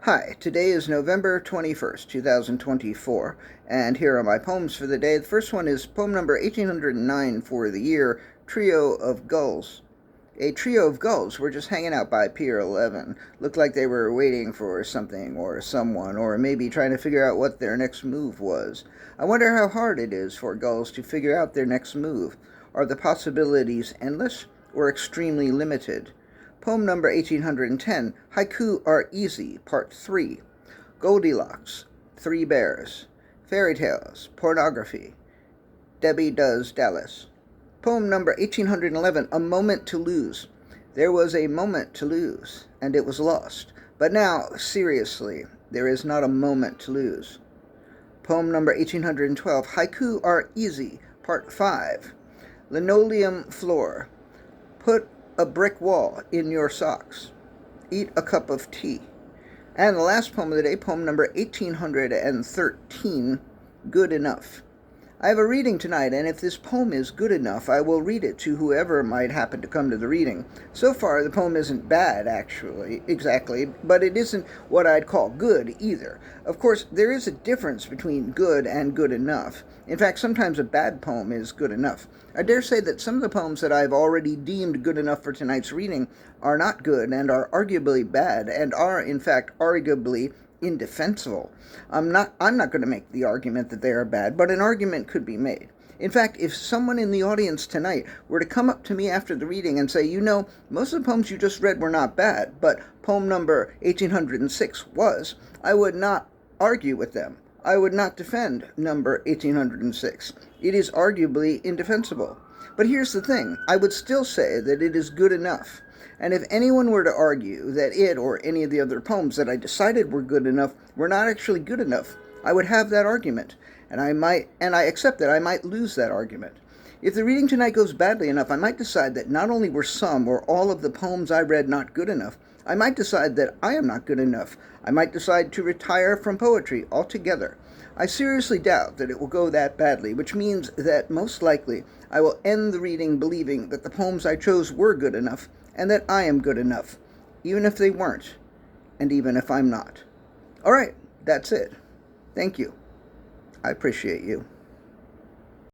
Hi, today is November 21st, 2024, and here are my poems for the day. The first one is poem number 1809 for the year, Trio of Gulls. A trio of gulls were just hanging out by Pier 11. Looked like they were waiting for something or someone, or maybe trying to figure out what their next move was. I wonder how hard it is for gulls to figure out their next move. Are the possibilities endless or extremely limited? Poem number 1810, Haiku Are Easy, Part 3. Goldilocks, Three Bears. Fairy Tales, Pornography. Debbie Does Dallas. Poem number 1811, A Moment to Lose. There was a moment to lose, and it was lost. But now, seriously, there is not a moment to lose. Poem number 1812, Haiku Are Easy, Part 5. Linoleum floor. Put a brick wall in your socks. Eat a cup of tea. And the last poem of the day, poem number 1813, Good Enough. I have a reading tonight, and if this poem is good enough, I will read it to whoever might happen to come to the reading. So far, the poem isn't bad, actually, exactly, but it isn't what I'd call good either. Of course, there is a difference between good and good enough. In fact, sometimes a bad poem is good enough. I dare say that some of the poems that I've already deemed good enough for tonight's reading are not good and are arguably bad and are, in fact, arguably indefensible. I'm not going to make the argument that they are bad, but an argument could be made. In fact, if someone in the audience tonight were to come up to me after the reading and say, most of the poems you just read were not bad, but poem number 1806 was, I would not argue with them. I would not defend number 1806. It is arguably indefensible. But here's the thing, I would still say that it is good enough. And if anyone were to argue that it or any of the other poems that I decided were good enough were not actually good enough, I would have that argument, and I accept that I might lose that argument. If the reading tonight goes badly enough, I might decide that not only were some or all of the poems I read not good enough, I might decide that I am not good enough. I might decide to retire from poetry altogether. I seriously doubt that it will go that badly, which means that most likely I will end the reading believing that the poems I chose were good enough and that I am good enough, even if they weren't, and even if I'm not. All right, that's it. Thank you. I appreciate you.